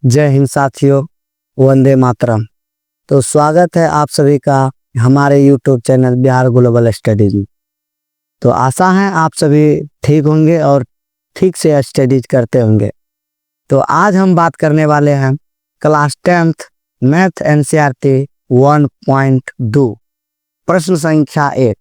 जय हिंद साथियों, वंदे मातरम। तो स्वागत है आप सभी का हमारे YouTube channel Bihar global studies में। तो आशा है आप सभी ठीक होंगे और ठीक से स्टडीज करते होंगे। तो आज हम बात करने वाले हैं क्लास 10th मैथ NCERT 1.2 प्रश्न संख्या 1।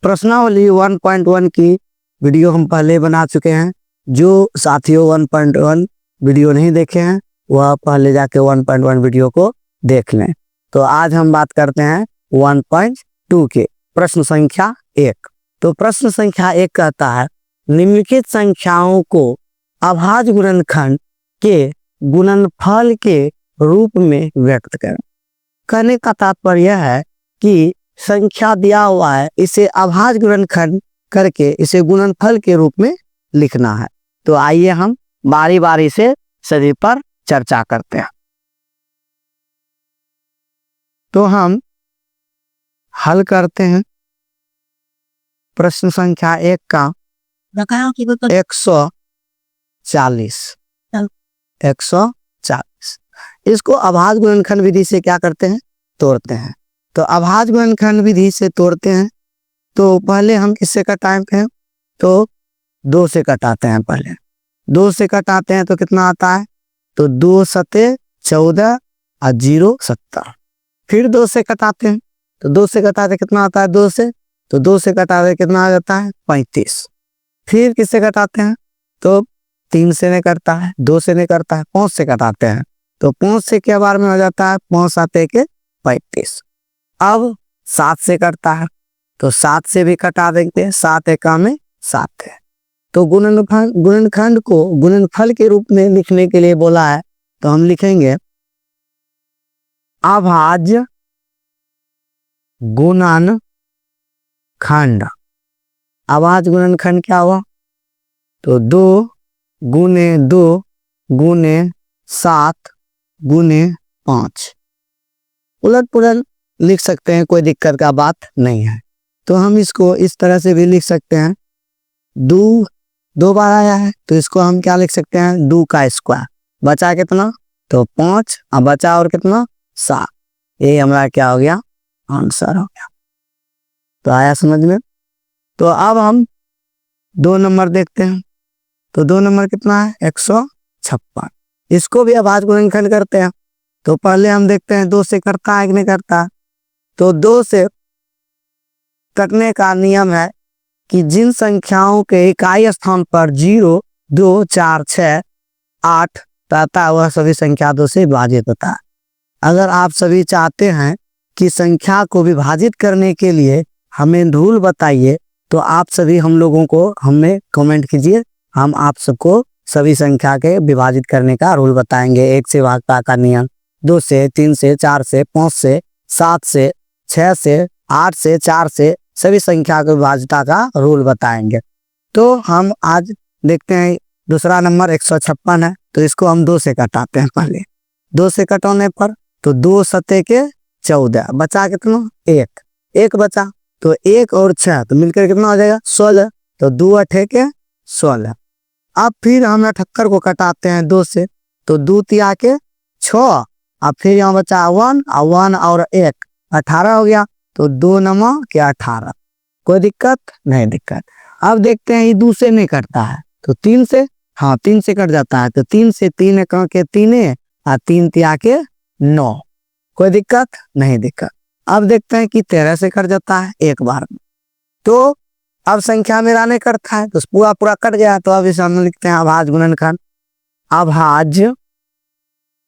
प्रश्नावली 1.1 की वीडियो हम पहले बना चुके हैं। जो साथियों 1.1 वीडियो नहीं देखे हैं वह पहले जाके 1.1 वीडियो को देख लें। तो आज हम बात करते हैं 1.2 के प्रश्न संख्या 1। तो प्रश्न संख्या 1 कहता है निम्नलिखित संख्याओं को अभाज्य गुणनखंड के गुणनफल के रूप में व्यक्त करें। कहने का तात्पर्य यह है कि संख्या दिया हुआ है, इसे अभाज्य गुणनखंड करके इसे गुणनफल के रूप में लिखना है। तो आइए हम बारी बारी से सभी पर चर्चा करते हैं। तो हम हल करते हैं प्रश्न संख्या 1 का 140। इसको अभाज्य गुणनखंड विधि से क्या करते हैं, तोड़ते हैं। तो अभाज्य गुणनखंड विधि से तोड़ते हैं तो पहले हम किससे कटाते हैं, तो 2 से कटाते हैं। पहले 2 से कटाते हैं तो कितना आता है, तो 2 सते 14 और 0 70। फिर 2 से कटाते हैं तो 2 से कटाते कितना आता है, 2 से, तो 2 से कटाते कितना आ जाता है, 35। फिर किससे कटाते हैं, तो 3 से नहीं करता है, 2 से नहीं करता है, 5 से कटाते हैं। तो 5 से क्या बार में हो जाता है, 5 आते के 35। अब 7 से करता है तो 7 से भी कटा देंगे, 7 एका में 7 है। तो गुणनखंड को गुणनफल के रूप में लिखने के लिए बोला है, तो हम लिखेंगे अभाज्य गुणनखंड। अभाज्य गुणनखंड क्या हुआ, तो 2 गुने 2 गुने 7 गुने 5। उलट पुलट लिख सकते हैं, कोई दिक्कत का बात नहीं है। तो हम इसको इस तरह से भी लिख सकते हैं, 2 बार आया है तो इसको हम क्या लिख सकते हैं, 2 का स्क्वायर। बचा कितना, तो 5, और बचा और कितना, 7। ये हमारा क्या हो गया, आंसर हो गया। तो आया समझ में। तो अब हम 2 नंबर देखते हैं। तो 2 नंबर कितना है, 156। इसको भी अभाज्य गुणनखंड करते हैं। तो पहले हम देखते हैं 2 से करता है कि नहीं करता। तो 2 से कटने का नियम है कि जिन संख्याओं के इकाई स्थान पर 0, 2, 4, 6, 8 रहता है वह सभी संख्या 2 से विभाजित होता है। अगर आप सभी चाहते हैं कि संख्या को विभाजित करने के लिए हमें रूल बताइए, तो आप सभी हम लोगों को हमें कमेंट कीजिए, हम आप सबको सभी संख्या के विभाजित करने का रूल बताएंगे। 1 से भागता का नियम, 2 से, 3 से, 4 से, 5 से, 7 से, 6 से, 8 से, 4 से सभी संख्या के विभाज्यता का रूल बताएंगे। तो हम आज देखते हैं दूसरा नंबर 156 है। तो इसको हम 2 से कटाते हैं। पहले 2 से कटाने पर तो 2 सते के 14, बचा कितना, 1 बचा। तो 1 और 6 तो मिलकर कितना हो जाएगा, 16। तो 2 अठे के 16। अब फिर हम 78 को कटाते हैं 2 से, तो 2 तिया के 6, अब फिर यहाँ बचा 1 और 1 18 हो गया। तो 2 नमो के 18। कोई दिक्कत नहीं, दिक्कत। अब देखते हैं ये 2 से नहीं करता है, तो 3 से, हाँ 3 से कट जाता है। तो 3 से 3 एका के 3 और 3 तिया के 9। कोई दिक्कत नहीं, दिक्कत। अब देखते हैं कि 13 से कट जाता है एक बार में। तो अब संख्या मेरा नहीं करता है तो पूरा कट गया। तो अब इसे हम लिखते हैं अभाज्य गुणनखंड।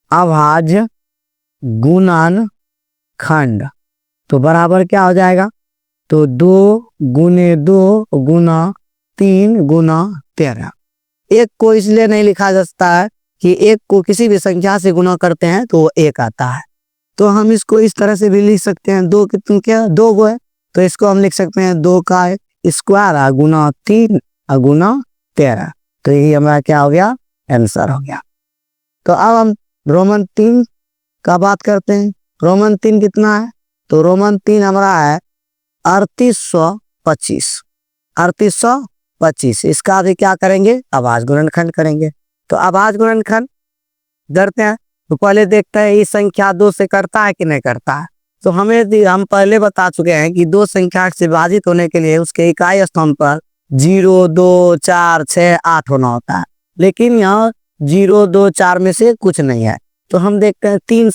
अभाज्य गुणनखंड तो बराबर क्या हो जाएगा, तो 2 गुने 2 गुना 3 गुना 13। 1 को इसलिए नहीं लिखा जा सकता है कि 1 को किसी भी संख्या से गुना करते हैं तो वो 1 आता है। तो हम इसको इस तरह से भी लिख सकते हैं, 2 कितने क्या 2 गो है, तो इसको हम लिख सकते हैं 2 का स्क्वायर गुना 3 गुना 13। तो यही हमारा क्या हो गया, आंसर हो गया। तो अब हम रोमन 3 का बात करते हैं। रोमन 3 कितना है, तो रोमन 3 हमारा है 3825। 3825 इसका भी क्या करेंगे, अभाज्य गुणनखंड करेंगे। तो अभाज्य गुणनखंड करते हैं तो पहले देखते हैं ये संख्या 2 से करता है कि नहीं करता है। तो हम पहले बता चुके हैं कि दो संख्या से विभाजित होने के लिए उसके इकाई स्थान पर 0, 2, 4, 6, 8 होना होता है, लेकिन यहाँ 0, 2, 4 में से कुछ नहीं है। तो हम देखते हैं 3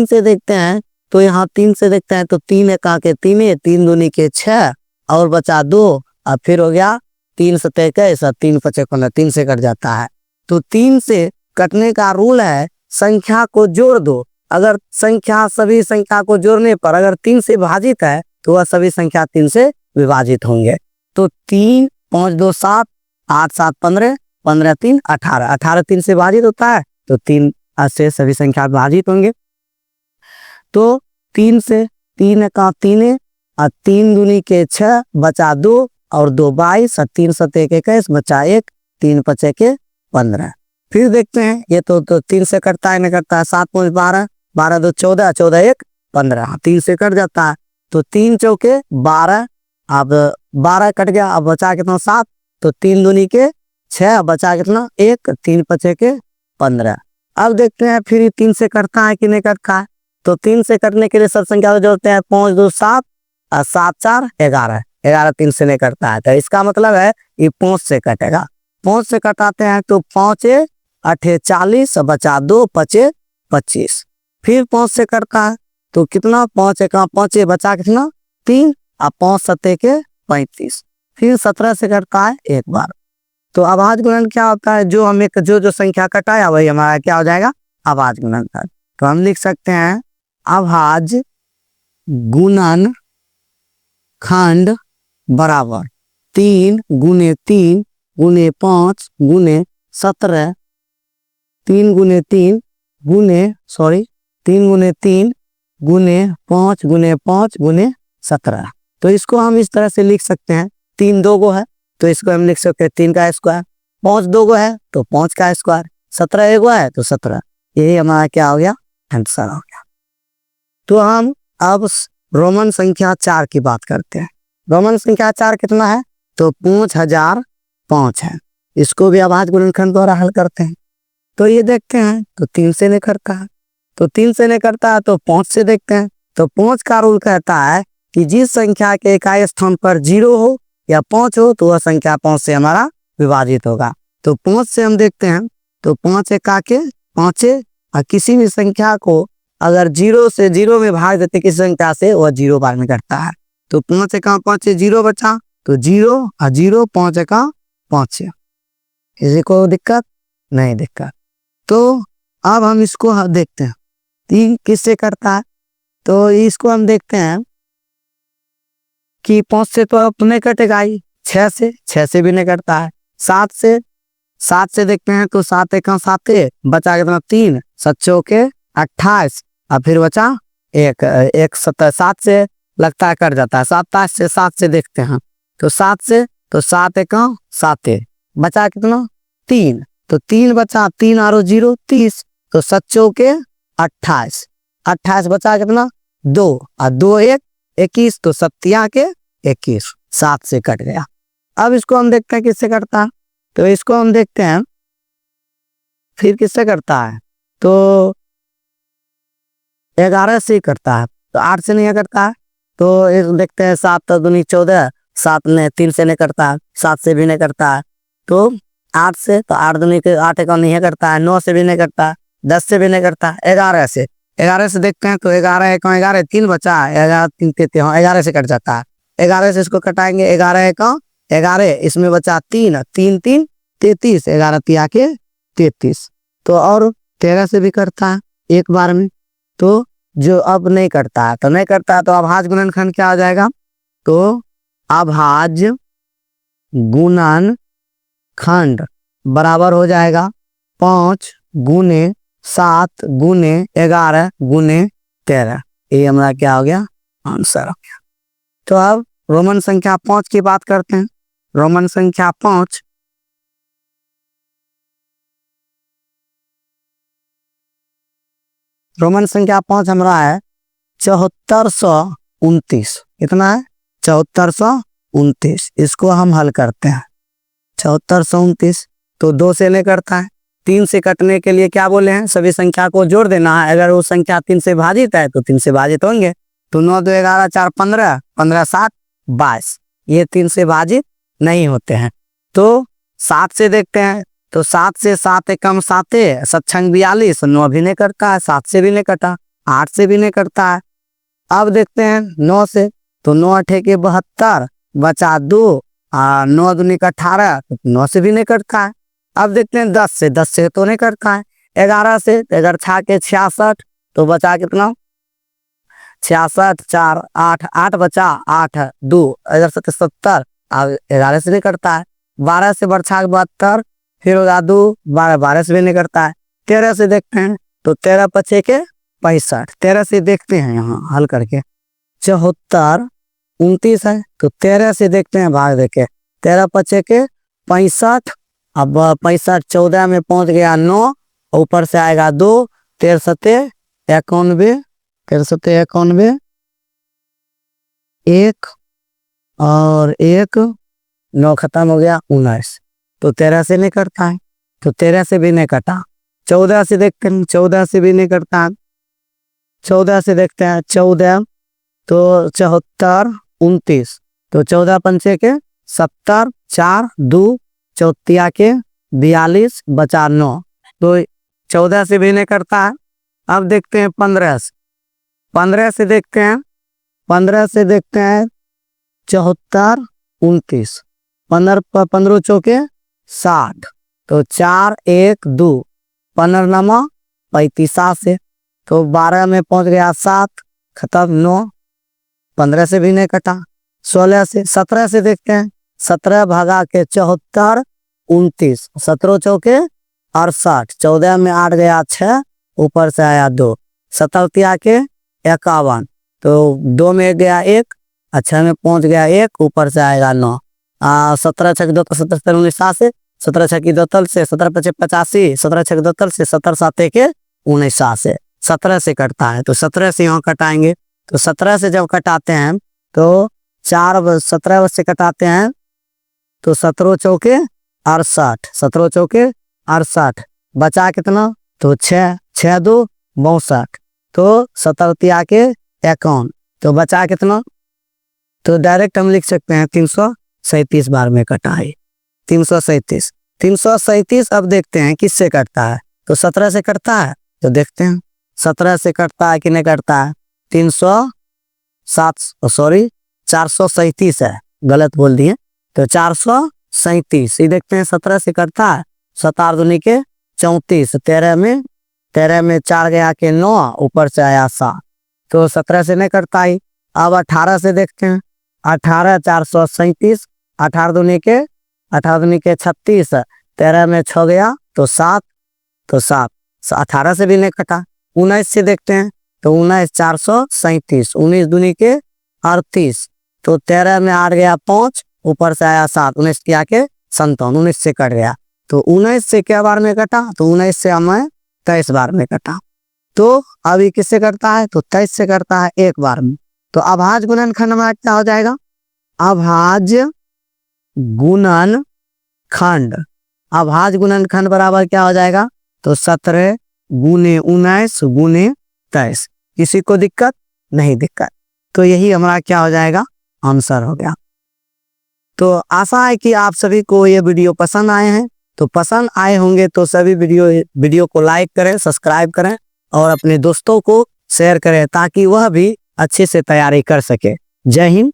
से देखते हैं। तो यहाँ 3 से देखते हैं तो 3 एका के 3, 3 दूनी के 6 और बचा 2 और फिर हो गया 3 सतह 21, 3 पचे 15, 3 से कट जाता है। तो 3 से कटने का रूल है संख्या को जोड़ दो। अगर सभी संख्या को जोड़ने पर अगर 3 से विभाजित है तो वह सभी संख्या 3 से विभाजित होंगे। तो 3, 5, 2, 7, 8, 7, 15, 15, 3, 18, 18 3 से विभाजित होता है तो 3 से सभी संख्या विभाजित होंगे। तो 3 से 3 एका 3 और 3 दूनी के 6 बचा 2 और 2 22 और 3 सतह के 21 बचा 1, 3 पचे के 15। फिर देखते हैं ये तो 3 से कटता है नहीं करता है। 7, 5, 12, 12, 2, 14, 14, 1, 15, 3 से कट जाता है। तो 3 चौके 12, अब 12 कट गया, अब बचा कितना 7, तो 3 दूनी के 6 बचा कितना 1, 3 पचे के 15। अब देखते हैं फिर 3 से कटता है कि नहीं कटता है। तो 3 से कटने के लिए सब संख्या को जोड़ते हैं, 5, 2, 7 और 7, 4, 11, 11 3 से नहीं कटता है। तो इसका मतलब है ये 5 से कटेगा। 5 से कटाते हैं तो 5, 8, 40 बचा 2 पचे 25। फिर 5 से कटता है तो कितना 5 एका 5 बचा कितना 3 और 5 सतह के 35। फिर 17 से कटता है एक बार। तो अभाज्य गुणन क्या होता है, जो हमें जो संख्या कटाया वही हमारा क्या हो जाएगा अभाज्य गुणनखंड। तो हम लिख सकते हैं अभाज्य गुणनखंड बराबर 3 गुने 3 गुने 5 गुने 17, 3 गुने 3 गुने 5 गुने 5 गुने 17। तो इसको हम इस तरह से लिख सकते हैं, 3 2 गो है तो इसको हम लिख सकते हैं 3 का स्क्वायर, 5 2 गो है तो 5 का स्क्वायर, 17 एक गो है तो 17। यही हमारा क्या हो गया आंसर हो गया। तो हम अब रोमन संख्या 4 की बात करते हैं। रोमन संख्या 4 कितना है तो 5005 है। इसको भी अभाज्य गुणनखंड द्वारा हल करते हैं। तो ये देखते हैं तो 3 से नहीं करता है, तो 3 से नहीं करता है तो 5 से देखते हैं। तो 5 का रूल कहता है कि जिस संख्या के इकाई स्थान पर 0 हो या 5 हो तो वह संख्या 5 से हमारा विभाजित होगा। तो 5 से हम देखते हैं तो 5 एका के 5 और किसी भी संख्या को अगर 0 से 0 में भाग देते किसी संख्या से वह 0 बार में करता है। तो 5 एका 5 0 बचा तो 0 और 0 5 एका 5। किसी को दिक्कत नहीं दिक्कत। तो अब हम इसको देखते हैं 3 किससे करता है। तो इसको हम देखते हैं कि 5 से तो अब नहीं कटेगा ही, 6 से भी नहीं करता है। 7 से देखते हैं तो 7 एका 7 बचा कितना 3, 7 चौके 28 और फिर बचा 1 17। 7 से लगता है कट जाता है, 27 से 7 से देखते हैं तो 7 से तो 7 एका 7 बचा कितना 3, तो 3 बचा 3 और 0 30 तो 7 चौके 28, 28 बचा कितना 2 और 2 1 21 तो 7 के 21, 7 से कट गया। अब इसको हम देखते हैं किससे करता है। तो इसको हम देखते हैं फिर किससे करता है तो 11 से करता है। तो 8 से नहीं करता है। तो एक देखते हैं 7 दूनी 14, 7 ने 3 से नहीं करता है, 7 से भी नहीं करता है। तो 8 से तो 8 दूनी के 8 का नहीं करता है, 9 से भी नहीं करता है, 10 से भी नहीं करता है। 11 से देखते हैं तो 11 1 11 3 बचा है, 11 3 11 से कट जाता है। 11 से इसको कटाएंगे 11 1 11, इसमें बचा 3 3 3 33, 11 3 के 33। तो और 13 से भी करता है एक बार में। तो जो अब नहीं करता है तो अभाज्य गुणनखंड क्या आ जाएगा तो अभाज्य गुणनखंड बराबर हो जाएगा 5 गुने 7 गुने 11 गुने 13। ये हमारा क्या हो गया आंसर हो गया। तो अब रोमन संख्या 5 की बात करते हैं। रोमन संख्या 5 हमारा है 7429। कितना है 7429। इसको हम हल करते हैं 7429। तो 2 से नहीं करता है 3 से कटने के लिए क्या बोले हैं, सभी संख्या को जोड़ देना है। अगर वो संख्या 3 से भाजित है तो 3 से भाजित होंगे। तो 9 2 11 4 15, 15 7 22, ये 3 से भाजित नहीं होते हैं। तो 7 से देखते हैं, तो 7 से 7 एकम 7, 7 42, 9 भी नहीं करता है, 7 से भी नहीं कटा, 8 से भी नहीं करता है। अब देखते हैं 9 से, तो 9 8 के 72, बचा 2, 9 दूनी का 18, तो 9 से भी नहीं करता है। अब देखते हैं 10 से, 10 से तो नहीं करता है। 11 से, 11 6 के 66, तो बचा कितना, 66 4 8, 8 बचा, 8 2 11 7 70, अब 11 से नहीं करता है। 12 से बरछा 72, फिर होगा 2 12, 12 से भी नहीं करता है। 13 से देखते हैं, तो 13 5 के 65, 13 से देखते हैं यहाँ हल करके, 74 29 है, तो 13 से देखते हैं भाग देके, 13 5 के 65, अब 65 14 में पहुंच गया 9, ऊपर से आएगा 2, 13 7 91, 13 7 91, 1 और 1 9 खत्म हो गया 19, तो 13 से नहीं करता है, तो 13 से भी नहीं कटा। 14 से देखते हैं, 14 से भी नहीं करता है। 14 से देखते हैं, 14 तो 74 29, तो 14 पंचे के 70, 4 2 चौथिया के 42, बचा 9, तो 14 से भी नहीं करता है। अब देखते हैं 15 से, 15 से देखते हैं, 15 से देखते हैं 74 29, 15 चौके 60, तो 4 1 2, 15 नमा 35 से, तो 12 में पहुंच गया 7, खत्म 9, 15 से भी नहीं कटा। 16 से, 17 से देखते हैं, 17 भागा के 74 29, 17 चौके 68, 14 में 8 गया 6, ऊपर से आया 2, 77 के 51, तो 2 में गया 1, 6 में पहुंच गया 1, ऊपर से आएगा 9, 17 6 2 77 19 से, 17 6 की 2 तल से, 17 5 85, 17 6 2 तल से, 17 7 के 19 से, 17 से कटता है, तो 17 से यहाँ कटाएंगे। तो 17 से जब कटाते हैं, तो 17 से कटाते हैं, तो 17 चौके 68, 17 चौके 68, बचा कितना, तो 6 6 2 62, तो 77 के 51, तो बचा कितना, तो डायरेक्ट हम लिख सकते हैं 337 बार में कटा है, 337 337। अब देखते हैं किससे कटता है, तो 17 से कटता है, तो देखते हैं 17 से कटता है कि नहीं कटता है। 437 है, गलत बोल दिए, तो 437 ये देखते हैं 17 से करता है। 7 दूनी के 34, 13 में 4 गया के 9, ऊपर से आया 7, तो 17 से नहीं करता ही। अब 18 से देखते हैं, 18 437, 18 दूनी के 36, 13 में 6 गया तो 7, तो 7 18 से भी नहीं कटा। 19 से देखते हैं, तो 19 437, 19 दूनी के 38, तो 13 में 8 गया 5, ऊपर से आया 7, 19 किया के 57, 19 से कट गया। तो 19 से क्या बार में कटा, तो 19 से हमें 23 बार में कटा। तो अभी किससे करता है, तो 23 से करता है एक बार में। तो अभाज्य गुणनखंड में क्या हो जाएगा, अभाज्य गुणनखंड, अभाज्य गुणनखंड बराबर क्या हो जाएगा, तो 17 गुने 19 गुने 23। किसी को दिक्कत नहीं, दिक्कत, तो यही हमारा क्या हो जाएगा, आंसर हो गया। तो आशा है कि आप सभी को ये वीडियो पसंद आए हैं। तो पसंद आए होंगे तो सभी वीडियो को लाइक करें, सब्सक्राइब करें और अपने दोस्तों को शेयर करें, ताकि वह भी अच्छे से तैयारी कर सके। जय हिंद,